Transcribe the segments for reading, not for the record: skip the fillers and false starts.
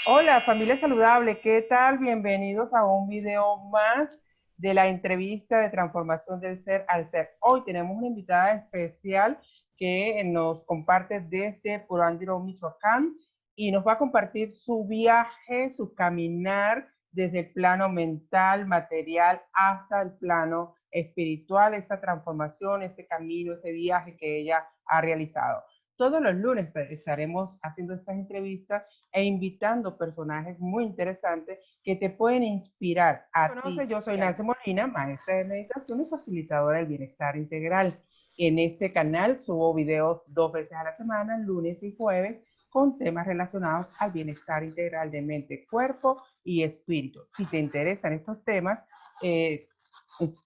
Hola familia saludable, ¿qué tal? Bienvenidos a un video más de la entrevista de transformación del ser al ser. Hoy tenemos una invitada especial que nos comparte desde Purándiro, Michoacán, y nos va a compartir su viaje, su caminar desde el plano mental, material, hasta el plano espiritual, esa transformación, ese camino, ese viaje que ella ha realizado. Todos los lunes estaremos haciendo estas entrevistas e invitando personajes muy interesantes que te pueden inspirar a ti. Yo soy Nancy Molina, maestra de meditación y facilitadora del bienestar integral. En este canal subo videos 2 veces a la semana, lunes y jueves, con temas relacionados al bienestar integral de mente, cuerpo y espíritu. Si te interesan estos temas, eh,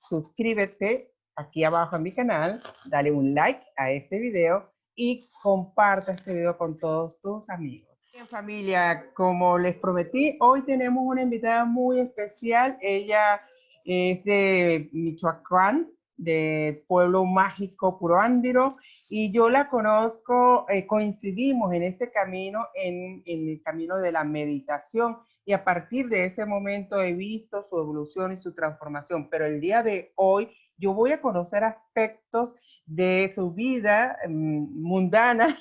suscríbete aquí abajo a mi canal, dale un like a este video y comparta este video con todos tus amigos. Bien, familia, como les prometí, hoy tenemos una invitada muy especial. Ella es de Michoacán, del pueblo mágico Purándiro, y yo la conozco, coincidimos en este camino, en el camino de la meditación, y a partir de ese momento he visto su evolución y su transformación, pero el día de hoy yo voy a conocer aspectos de su vida mundana,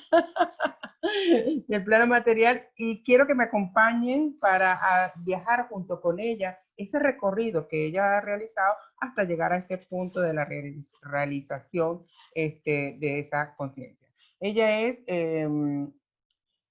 del plano material, y quiero que me acompañen para viajar junto con ella ese recorrido que ella ha realizado hasta llegar a este punto de la realización de esa conciencia. Ella es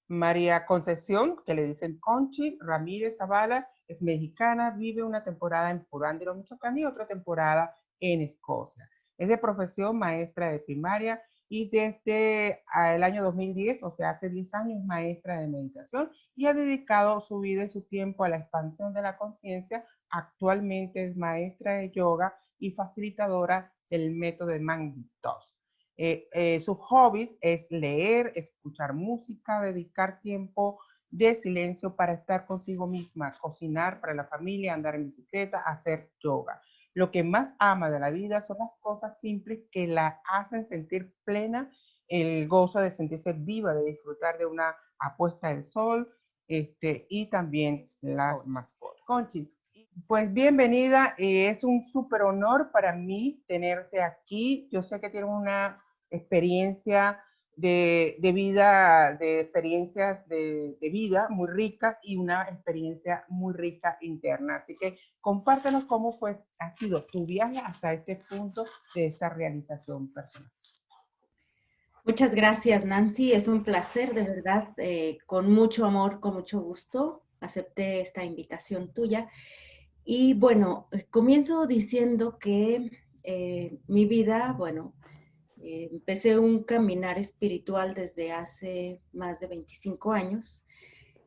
María Concepción, que le dicen Conchi Ramírez Zavala, es mexicana, vive una temporada en Purándiro, Michoacán, y otra temporada en Escocia. Es de profesión maestra de primaria y desde el año 2010, o sea, hace 10 años, maestra de meditación, y ha dedicado su vida y su tiempo a la expansión de la conciencia. Actualmente es maestra de yoga y facilitadora del método de Mantos. Sus hobbies es leer, escuchar música, dedicar tiempo de silencio para estar consigo misma, cocinar para la familia, andar en bicicleta, hacer yoga. Lo que más ama de la vida son las cosas simples que la hacen sentir plena, el gozo de sentirse viva, de disfrutar de una apuesta del sol, y también las mascotas. Conchis, pues bienvenida, es un súper honor para mí tenerte aquí. Yo sé que tienes una experiencia de vida, de experiencias de vida muy rica y una experiencia muy rica interna. Así que compártenos cómo ha sido tu viaje hasta este punto de esta realización personal. Muchas gracias, Nancy. Es un placer, de verdad, con mucho amor, con mucho gusto. Acepté esta invitación tuya. Y bueno, comienzo diciendo que mi vida, bueno, empecé un caminar espiritual desde hace más de 25 años,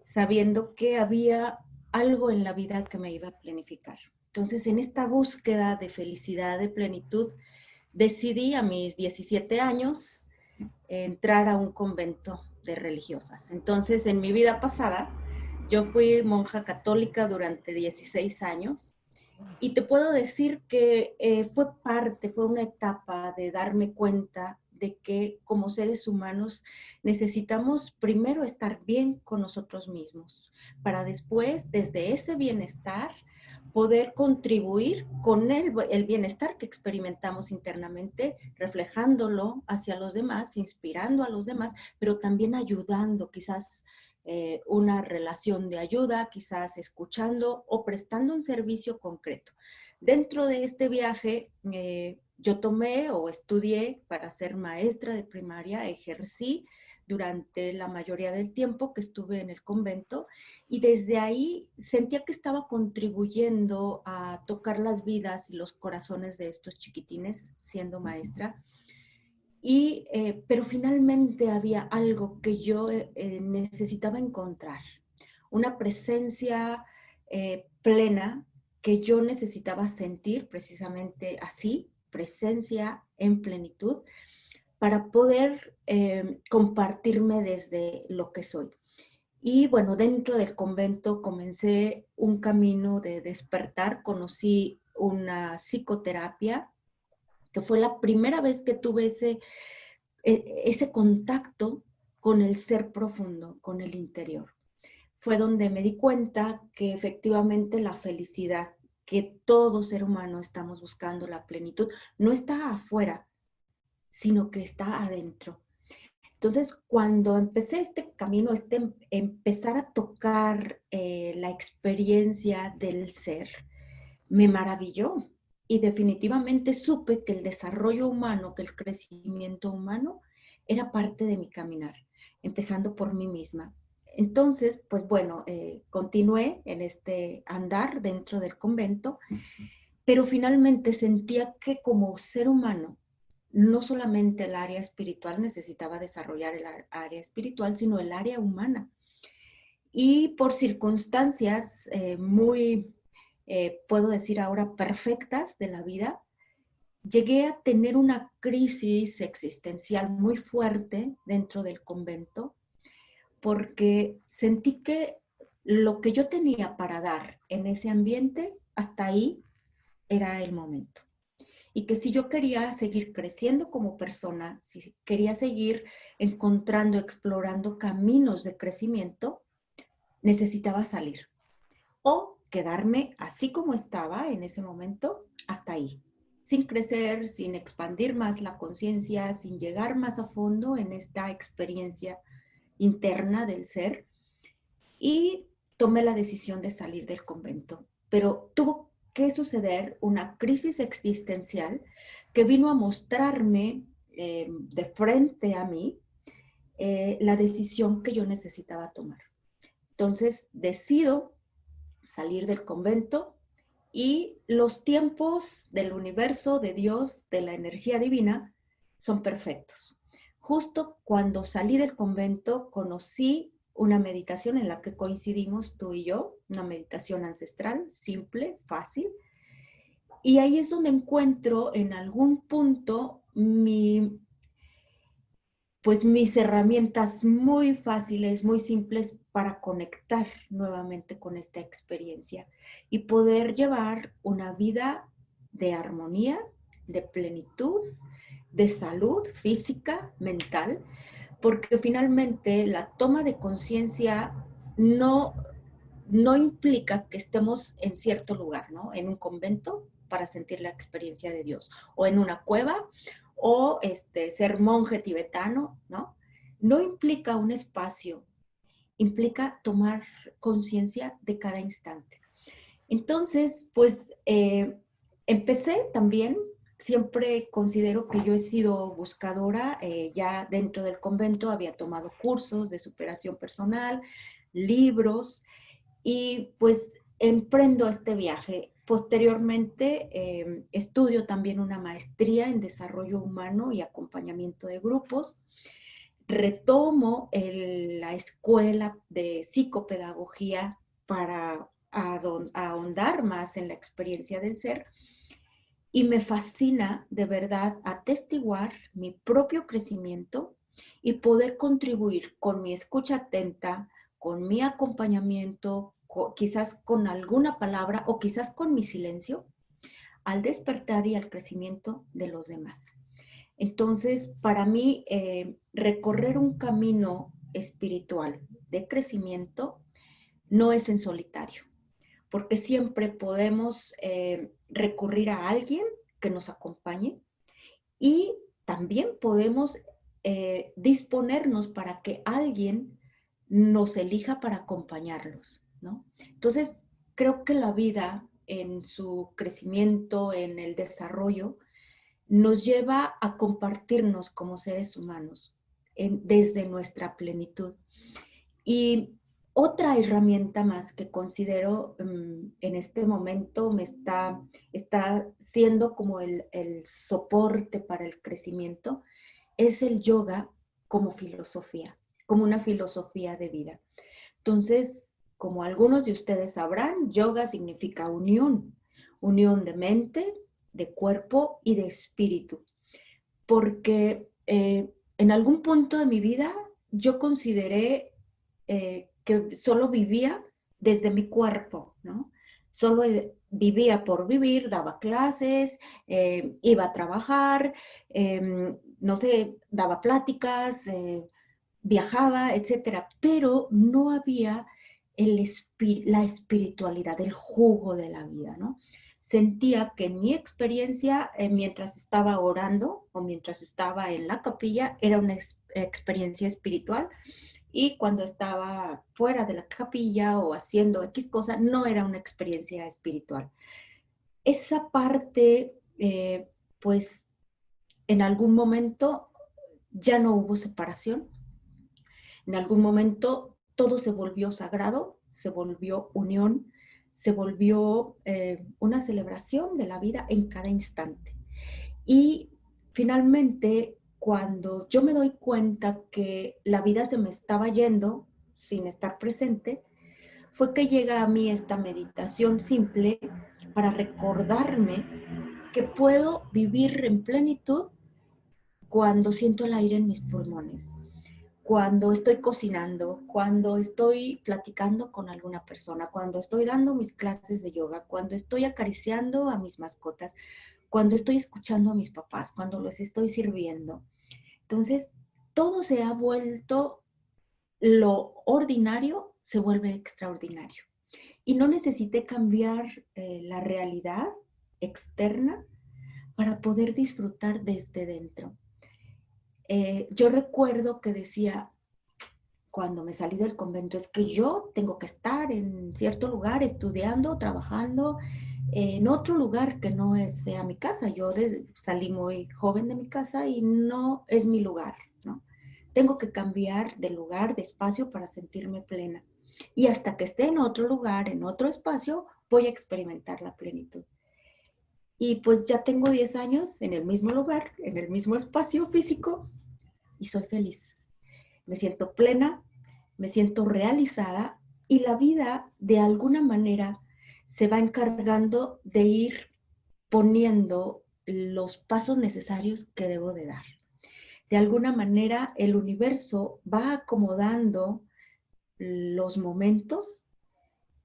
sabiendo que había algo en la vida que me iba a planificar. Entonces, en esta búsqueda de felicidad, de plenitud, decidí a mis 17 años entrar a un convento de religiosas. Entonces, en mi vida pasada, yo fui monja católica durante 16 años y te puedo decir que fue una etapa de darme cuenta de que como seres humanos necesitamos primero estar bien con nosotros mismos, para después, desde ese bienestar, poder contribuir con el bienestar que experimentamos internamente, reflejándolo hacia los demás, inspirando a los demás, pero también ayudando, quizás una relación de ayuda, quizás escuchando o prestando un servicio concreto. Dentro de este viaje, yo tomé o estudié para ser maestra de primaria, ejercí durante la mayoría del tiempo que estuve en el convento y desde ahí sentía que estaba contribuyendo a tocar las vidas y los corazones de estos chiquitines siendo maestra. Pero finalmente había algo que yo necesitaba encontrar, una presencia plena que yo necesitaba sentir precisamente así, presencia en plenitud, para poder compartirme desde lo que soy. Y bueno, dentro del convento comencé un camino de despertar, conocí una psicoterapia, que fue la primera vez que tuve ese contacto con el ser profundo, con el interior. fue donde me di cuenta que efectivamente la felicidad, que todo ser humano estamos buscando, la plenitud, no está afuera, sino que está adentro. Entonces, cuando empecé este camino, empezar a tocar la experiencia del ser, me maravilló y definitivamente supe que el desarrollo humano, que el crecimiento humano era parte de mi caminar, empezando por mí misma. Entonces, pues bueno, continué en este andar dentro del convento, pero finalmente sentía que como ser humano, no solamente el área espiritual necesitaba desarrollar el área espiritual, sino el área humana. Y por circunstancias puedo decir ahora, perfectas de la vida, llegué a tener una crisis existencial muy fuerte dentro del convento, porque sentí que lo que yo tenía para dar en ese ambiente, hasta ahí era el momento. Y que si yo quería seguir creciendo como persona, si quería seguir encontrando, explorando caminos de crecimiento, necesitaba salir o quedarme así como estaba en ese momento, hasta ahí, sin crecer, sin expandir más la conciencia, sin llegar más a fondo en esta experiencia interna del ser. Y tomé la decisión de salir del convento. Pero tuvo que suceder una crisis existencial que vino a mostrarme de frente a mí la decisión que yo necesitaba tomar. Entonces decido salir del convento y los tiempos del universo, de Dios, de la energía divina, son perfectos. Justo cuando salí del convento conocí una meditación en la que coincidimos tú y yo, una meditación ancestral, simple, fácil, y ahí es donde encuentro en algún punto pues mis herramientas muy fáciles, muy simples para conectar nuevamente con esta experiencia y poder llevar una vida de armonía, de plenitud, de salud física, mental, porque finalmente la toma de conciencia no, no implica que estemos en cierto lugar, ¿no? En un convento para sentir la experiencia de Dios, o en una cueva, o ser monje tibetano, ¿no? No implica un espacio, implica tomar conciencia de cada instante. Entonces, pues empecé también, siempre considero que yo he sido buscadora, ya dentro del convento había tomado cursos de superación personal, libros, y pues emprendo este viaje. Posteriormente estudio también una maestría en desarrollo humano y acompañamiento de grupos. Retomo la escuela de psicopedagogía para ahondar más en la experiencia del ser y me fascina de verdad atestiguar mi propio crecimiento y poder contribuir con mi escucha atenta, con mi acompañamiento, quizás con alguna palabra o quizás con mi silencio, al despertar y al crecimiento de los demás. Entonces, para mí, recorrer un camino espiritual de crecimiento no es en solitario, porque siempre podemos recurrir a alguien que nos acompañe y también podemos disponernos para que alguien nos elija para acompañarlos, ¿no? Entonces, creo que la vida en su crecimiento, en el desarrollo, nos lleva a compartirnos como seres humanos desde nuestra plenitud. Y otra herramienta más que considero en este momento está siendo como el soporte para el crecimiento es el yoga como filosofía, como una filosofía de vida. Entonces, como algunos de ustedes sabrán, yoga significa unión, unión de mente, de cuerpo y de espíritu, porque en algún punto de mi vida yo consideré que solo vivía desde mi cuerpo, ¿no? Solo vivía por vivir, daba clases, iba a trabajar, no sé, daba pláticas, viajaba, etcétera, pero no había la espiritualidad, el jugo de la vida, ¿no? Sentía que mi experiencia mientras estaba orando o mientras estaba en la capilla era una experiencia espiritual, y cuando estaba fuera de la capilla o haciendo X cosa no era una experiencia espiritual. Esa parte, pues en algún momento ya no hubo separación. En algún momento todo se volvió sagrado, se volvió unión, se volvió una celebración de la vida en cada instante. Y finalmente, cuando yo me doy cuenta que la vida se me estaba yendo sin estar presente, fue que llega a mí esta meditación simple para recordarme que puedo vivir en plenitud cuando siento el aire en mis pulmones, cuando estoy cocinando, cuando estoy platicando con alguna persona, cuando estoy dando mis clases de yoga, cuando estoy acariciando a mis mascotas, cuando estoy escuchando a mis papás, cuando los estoy sirviendo. Entonces, todo se ha vuelto, lo ordinario se vuelve extraordinario. Y no necesité cambiar la realidad externa para poder disfrutar desde dentro. Yo recuerdo que decía, cuando me salí del convento, es que yo tengo que estar en cierto lugar estudiando, trabajando, en otro lugar que no sea mi casa. Yo salí muy joven de mi casa y no es mi lugar, ¿no? Tengo que cambiar de lugar, de espacio para sentirme plena. Y hasta que esté en otro lugar, en otro espacio, voy a experimentar la plenitud. Y pues ya tengo 10 años en el mismo lugar, en el mismo espacio físico y soy feliz. Me siento plena, me siento realizada y la vida de alguna manera se va encargando de ir poniendo los pasos necesarios que debo de dar. De alguna manera el universo va acomodando los momentos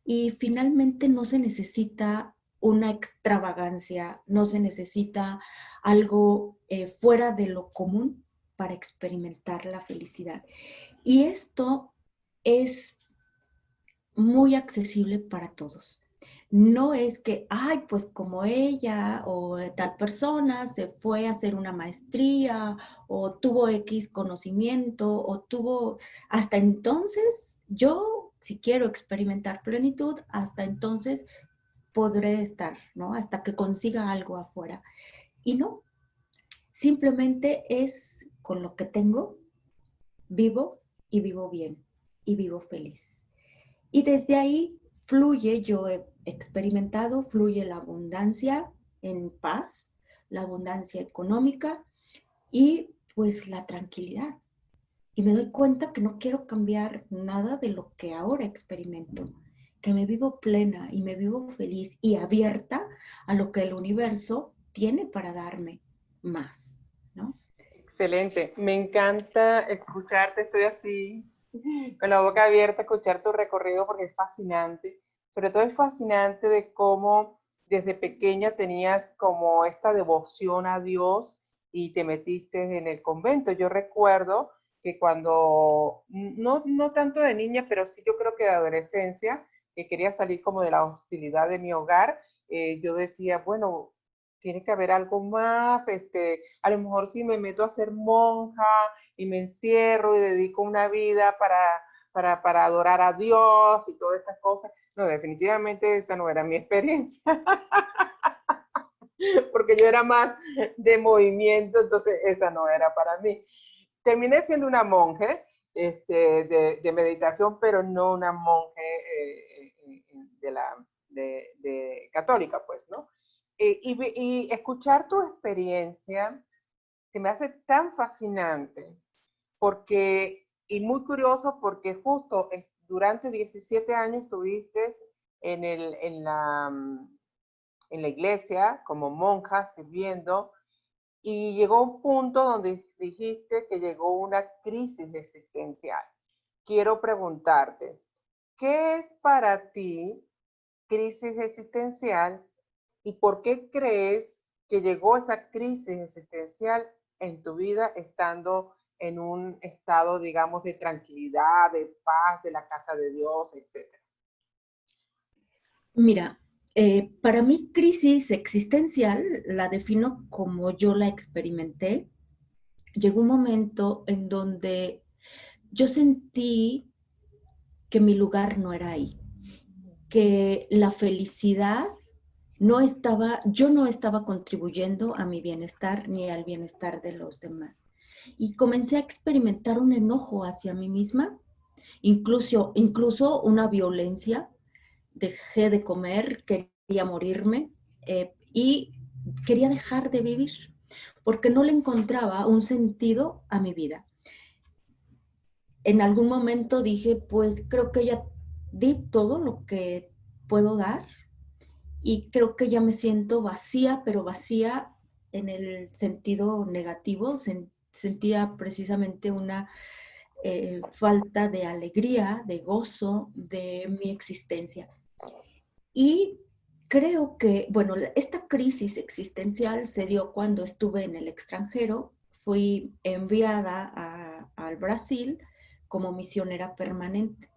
y finalmente no se necesita una extravagancia, no se necesita algo fuera de lo común para experimentar la felicidad. Y esto es muy accesible para todos. No es que, ay, pues como ella o tal persona se fue a hacer una maestría o tuvo X conocimiento o tuvo, hasta entonces yo, si quiero experimentar plenitud, hasta entonces podré estar, ¿no? Hasta que consiga algo afuera. Y no, simplemente es con lo que tengo, vivo y vivo bien y vivo feliz. Y desde ahí fluye, yo he experimentado, fluye la abundancia en paz, la abundancia económica y pues la tranquilidad. Y me doy cuenta que no quiero cambiar nada de lo que ahora experimento, que me vivo plena y me vivo feliz y abierta a lo que el universo tiene para darme más, ¿no? Excelente, me encanta escucharte, estoy así con la boca abierta a escuchar tu recorrido porque es fascinante. Sobre todo es fascinante de cómo desde pequeña tenías como esta devoción a Dios y te metiste en el convento. Yo recuerdo que cuando, no tanto de niña, pero sí yo creo que de adolescencia, que quería salir como de la hostilidad de mi hogar, yo decía, bueno, tiene que haber algo más, a lo mejor si me meto a ser monja y me encierro y dedico una vida para adorar a Dios y todas estas cosas. No, definitivamente esa no era mi experiencia, porque yo era más de movimiento, entonces esa no era para mí. Terminé siendo una monje de meditación, pero no una monje de la católica, pues, ¿no? Y escuchar tu experiencia se me hace tan fascinante porque, y muy curioso porque justo durante 17 años estuviste en, el, en la iglesia como monja sirviendo y llegó un punto donde dijiste que llegó una crisis existencial. Quiero preguntarte, ¿qué es para ti crisis existencial y por qué crees que llegó esa crisis existencial en tu vida estando en un estado, digamos, de tranquilidad, de paz, de la casa de Dios, etcétera? Mira, para mí crisis existencial la defino como yo la experimenté. Llegó un momento en donde yo sentí que mi lugar no era ahí, que la felicidad no estaba, yo no estaba contribuyendo a mi bienestar ni al bienestar de los demás. Y comencé a experimentar un enojo hacia mí misma, incluso una violencia. Dejé de comer, quería morirme y quería dejar de vivir porque no le encontraba un sentido a mi vida. En algún momento dije, pues creo que ya di todo lo que puedo dar y creo que ya me siento vacía, pero vacía en el sentido negativo. Sentía precisamente una falta de alegría, de gozo de mi existencia. Y creo que, bueno, esta crisis existencial se dio cuando estuve en el extranjero. Fui enviada al Brasil como misionera permanente.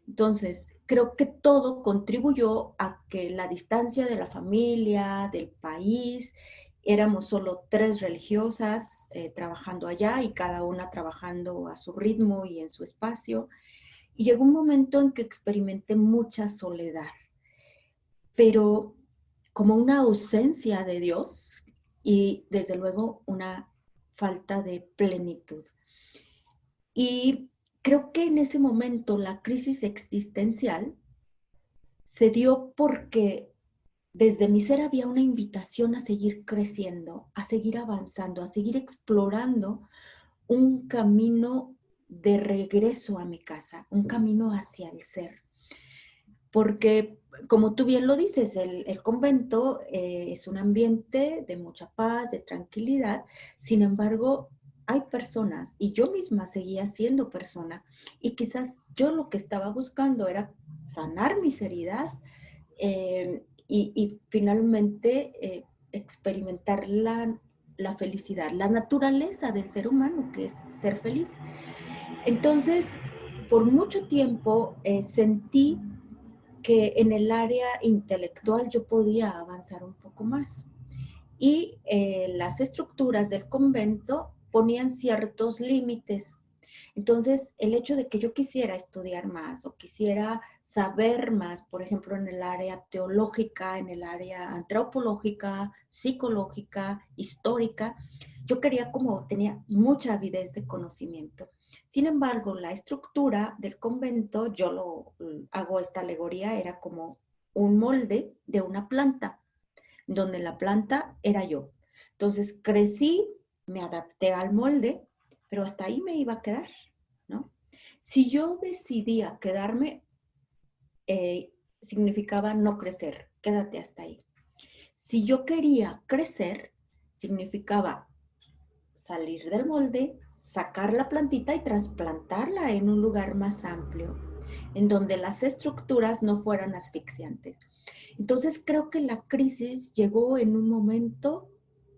Entonces, creo que todo contribuyó a que la distancia de la familia, del país, éramos solo tres religiosas trabajando allá y cada una trabajando a su ritmo y en su espacio. Y llegó un momento en que experimenté mucha soledad, pero como una ausencia de Dios y desde luego una falta de plenitud. Y creo que en ese momento la crisis existencial se dio porque desde mi ser había una invitación a seguir creciendo, a seguir avanzando, a seguir explorando un camino de regreso a mi casa, un camino hacia el ser. Porque, como tú bien lo dices, el convento es un ambiente de mucha paz, de tranquilidad. Sin embargo, hay personas, y yo misma seguía siendo persona, y quizás yo lo que estaba buscando era sanar mis heridas y finalmente experimentar la felicidad, la naturaleza del ser humano, que es ser feliz. Entonces, por mucho tiempo sentí que en el área intelectual yo podía avanzar un poco más. Y las estructuras del convento ponían ciertos límites. Entonces, el hecho de que yo quisiera estudiar más o quisiera saber más, por ejemplo, en el área teológica, en el área antropológica, psicológica, histórica, yo quería como tenía mucha avidez de conocimiento. Sin embargo, la estructura del convento, yo lo hago esta alegoría, era como un molde de una planta, donde la planta era yo. Entonces crecí, me adapté al molde, pero hasta ahí me iba a quedar, ¿no? Si yo decidía quedarme, significaba no crecer, quédate hasta ahí. Si yo quería crecer, significaba salir del molde, sacar la plantita y trasplantarla en un lugar más amplio, en donde las estructuras no fueran asfixiantes. Entonces creo que la crisis llegó en un momento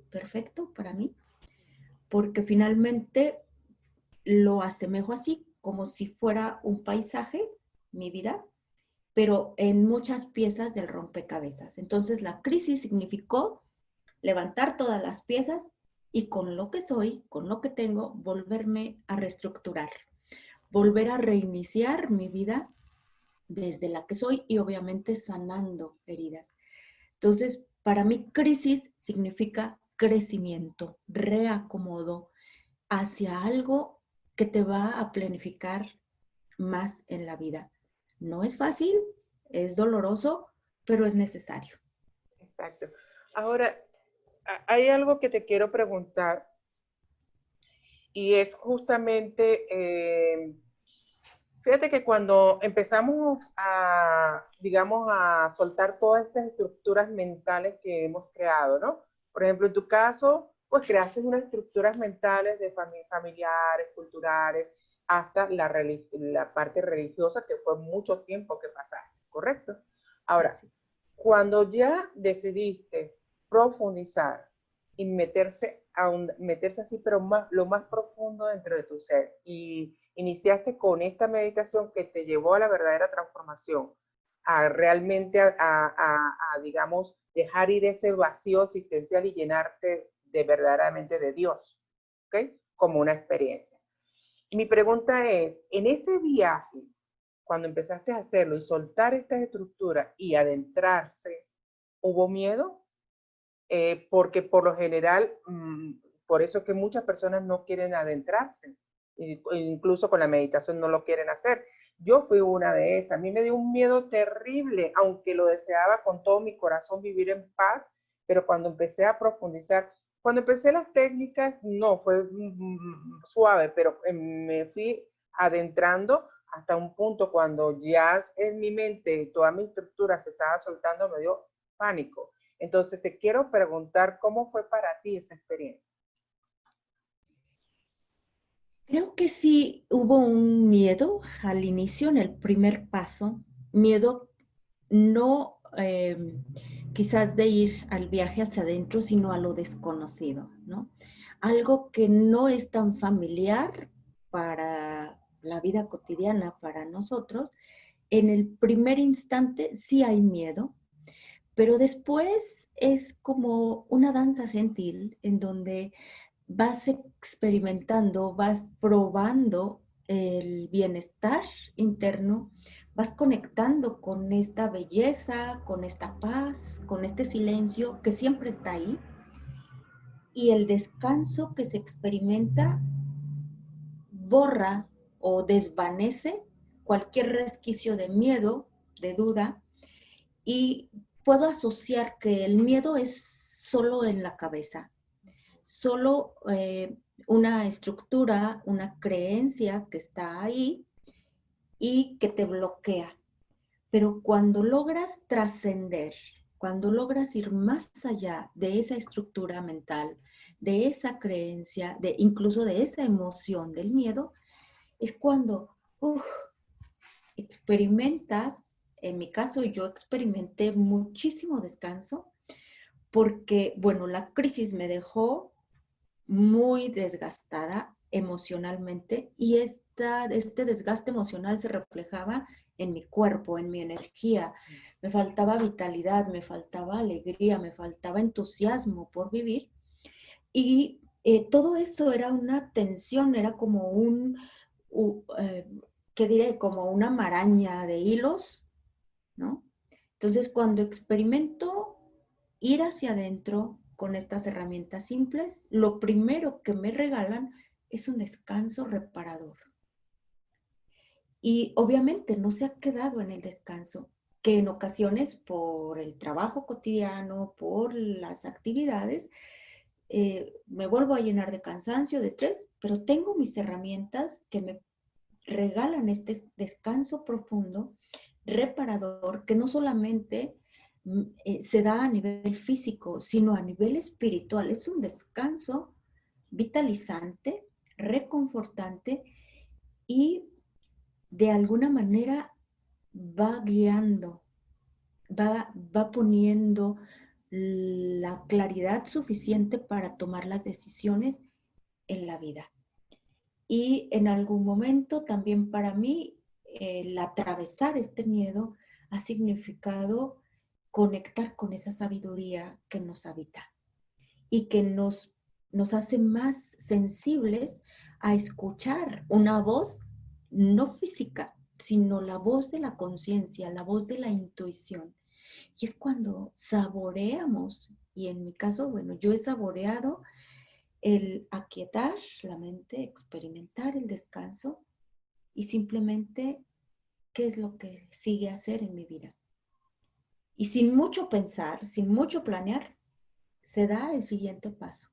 perfecto para mí, porque finalmente lo asemejo así, como si fuera un paisaje, mi vida, pero en muchas piezas del rompecabezas. Entonces la crisis significó levantar todas las piezas y con lo que soy, con lo que tengo, volverme a reestructurar, volver a reiniciar mi vida desde la que soy y obviamente sanando heridas. Entonces, para mí crisis significa crecimiento, reacomodo hacia algo que te va a planificar más en la vida. No es fácil, es doloroso, pero es necesario. Exacto. Ahora, hay algo que te quiero preguntar y es justamente, fíjate que cuando empezamos a, digamos, a soltar todas estas estructuras mentales que hemos creado, ¿no? Por ejemplo, en tu caso, pues creaste unas estructuras mentales de familiares, culturales, hasta la parte religiosa, que fue mucho tiempo que pasaste, ¿correcto? Ahora, Así. cuando ya decidiste profundizar y meterse así, pero lo más profundo dentro de tu ser. Y iniciaste con esta meditación que te llevó a la verdadera transformación, a realmente, digamos, dejar ir ese vacío existencial y llenarte de verdaderamente de Dios, ¿ok? Como una experiencia. Mi pregunta es, en ese viaje, cuando empezaste a hacerlo y soltar estas estructuras y adentrarse, ¿hubo miedo? Porque por lo general, por eso es que muchas personas no quieren adentrarse, incluso con la meditación no lo quieren hacer. Yo fui una de esas, a mí me dio un miedo terrible, aunque lo deseaba con todo mi corazón vivir en paz, pero cuando empecé a profundizar, cuando empecé las técnicas, no, fue suave, pero me fui adentrando hasta un punto cuando ya en mi mente toda mi estructura se estaba soltando, me dio pánico. Entonces te quiero preguntar cómo fue para ti esa experiencia. Creo que sí hubo un miedo al inicio, en el primer paso, miedo no quizás de ir al viaje hacia adentro, sino a lo desconocido, ¿no? Algo que no es tan familiar para la vida cotidiana para nosotros. En el primer instante sí hay miedo, pero después es como una danza gentil en donde vas experimentando, vas probando el bienestar interno, vas conectando con esta belleza, con esta paz, con este silencio que siempre está ahí, y el descanso que se experimenta borra o desvanece cualquier resquicio de miedo, de duda, y puedo asociar que el miedo es solo en la cabeza, solo una estructura, una creencia que está ahí y que te bloquea. Pero cuando logras trascender, cuando logras ir más allá de esa estructura mental, de esa creencia, de incluso de esa emoción del miedo, es cuando experimentas, en mi caso yo experimenté muchísimo descanso porque, bueno, la crisis me dejó muy desgastada emocionalmente y este desgaste emocional se reflejaba en mi cuerpo, en mi energía. Me faltaba vitalidad, me faltaba alegría, me faltaba entusiasmo por vivir y todo eso era una tensión, era como ¿qué diré? Como una maraña de hilos, ¿no? Entonces, cuando experimento ir hacia adentro con estas herramientas simples, lo primero que me regalan es un descanso reparador. Y obviamente no se ha quedado en el descanso, que en ocasiones por el trabajo cotidiano, por las actividades, me vuelvo a llenar de cansancio, de estrés, pero tengo mis herramientas que me regalan este descanso profundo, reparador, que no solamente se da a nivel físico, sino a nivel espiritual. Es un descanso vitalizante, reconfortante y de alguna manera va guiando, va poniendo la claridad suficiente para tomar las decisiones en la vida. Y en algún momento también para mí el atravesar este miedo ha significado conectar con esa sabiduría que nos habita y que nos hace más sensibles a escuchar una voz no física, sino la voz de la conciencia, la voz de la intuición. Y es cuando saboreamos, y en mi caso, bueno, yo he saboreado el aquietar la mente, experimentar el descanso y simplemente qué es lo que sigue a hacer en mi vida. Y sin mucho pensar, sin mucho planear, se da el siguiente paso.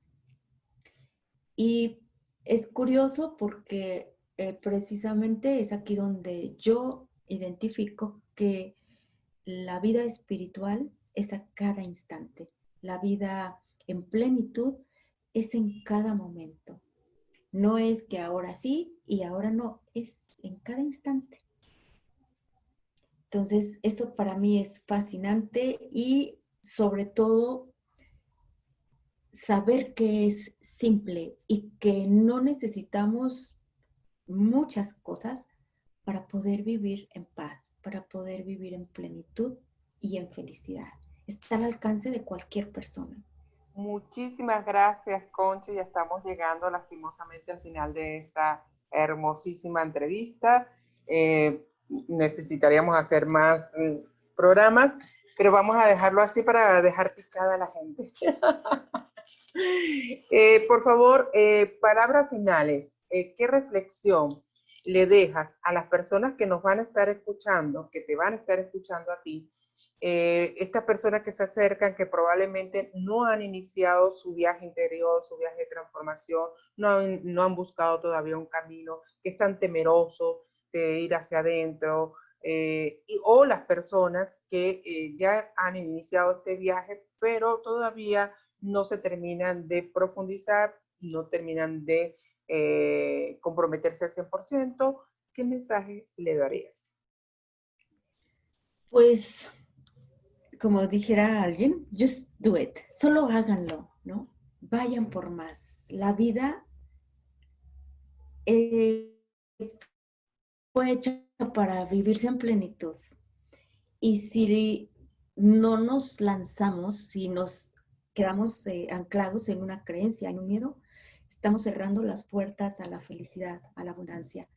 Y es curioso porque precisamente es aquí donde yo identifico que la vida espiritual es a cada instante. La vida en plenitud es en cada momento. No es que ahora sí y ahora no, es en cada instante. Entonces, eso para mí es fascinante y sobre todo saber que es simple y que no necesitamos muchas cosas para poder vivir en paz, para poder vivir en plenitud y en felicidad. Está al alcance de cualquier persona. Muchísimas gracias, Conchi. Ya estamos llegando lastimosamente al final de esta hermosísima entrevista. Necesitaríamos hacer más programas, pero vamos a dejarlo así para dejar picada a la gente. Por favor, palabras finales. ¿Qué reflexión le dejas a las personas que nos van a estar escuchando, que te van a estar escuchando a ti? Estas personas que se acercan, que probablemente no han iniciado su viaje interior, su viaje de transformación, no han buscado todavía un camino, que están temerosos de ir hacia adentro, o las personas que ya han iniciado este viaje, pero todavía no se terminan de profundizar, no terminan de comprometerse al 100%. ¿Qué mensaje le darías? Pues, como dijera alguien, just do it, solo háganlo, ¿no? Vayan por más. La vida fue hecha para vivirse en plenitud. Y si no nos lanzamos, si nos quedamos anclados en una creencia, en un miedo, estamos cerrando las puertas a la felicidad, a la abundancia.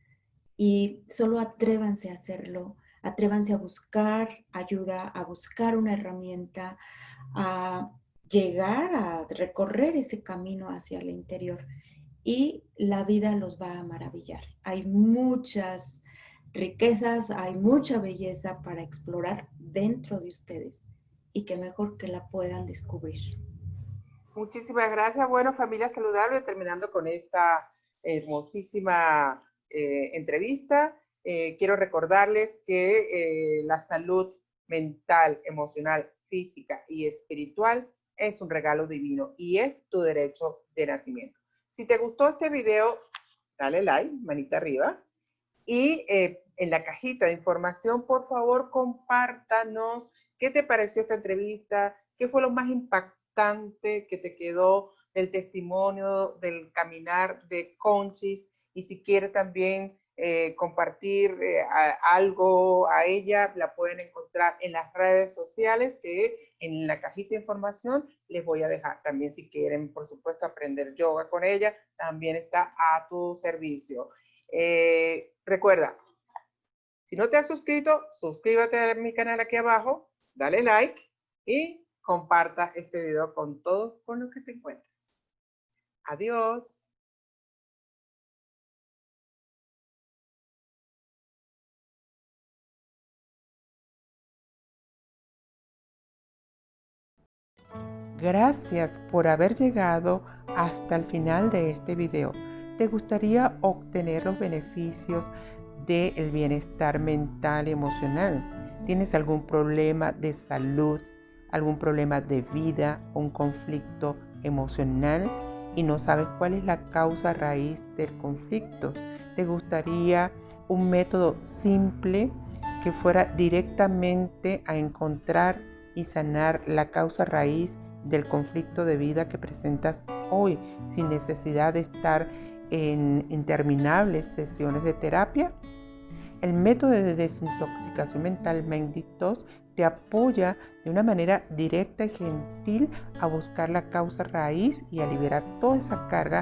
Y solo atrévanse a hacerlo, atrévanse a buscar ayuda, a buscar una herramienta, a llegar a recorrer ese camino hacia el interior y la vida los va a maravillar. Hay muchas riquezas, hay mucha belleza para explorar dentro de ustedes y que mejor que la puedan descubrir. Muchísimas gracias. Bueno, familia saludable, terminando con esta hermosísima entrevista. Quiero recordarles que la salud mental, emocional, física y espiritual es un regalo divino y es tu derecho de nacimiento. Si te gustó este video, dale like, manita arriba. Y en la cajita de información, por favor, compártanos qué te pareció esta entrevista, qué fue lo más impactante que te quedó del testimonio, del caminar de Conchis, y si quiere también compartir algo a ella, la pueden encontrar en las redes sociales, que en la cajita de información les voy a dejar. También si quieren, por supuesto, aprender yoga con ella, también está a tu servicio. Recuerda, si no te has suscrito, suscríbete a mi canal aquí abajo, dale like y comparta este video con todos con los que te encuentres. Adiós. Gracias por haber llegado hasta el final de este video. ¿Te gustaría obtener los beneficios del bienestar mental y emocional? ¿Tienes algún problema de salud, algún problema de vida, un conflicto emocional y no sabes cuál es la causa raíz del conflicto? ¿Te gustaría un método simple que fuera directamente a encontrar y sanar la causa raíz del conflicto de vida que presentas hoy, sin necesidad de estar en interminables sesiones de terapia? El método de desintoxicación mental Mind-Detox te apoya de una manera directa y gentil a buscar la causa raíz y a liberar toda esa carga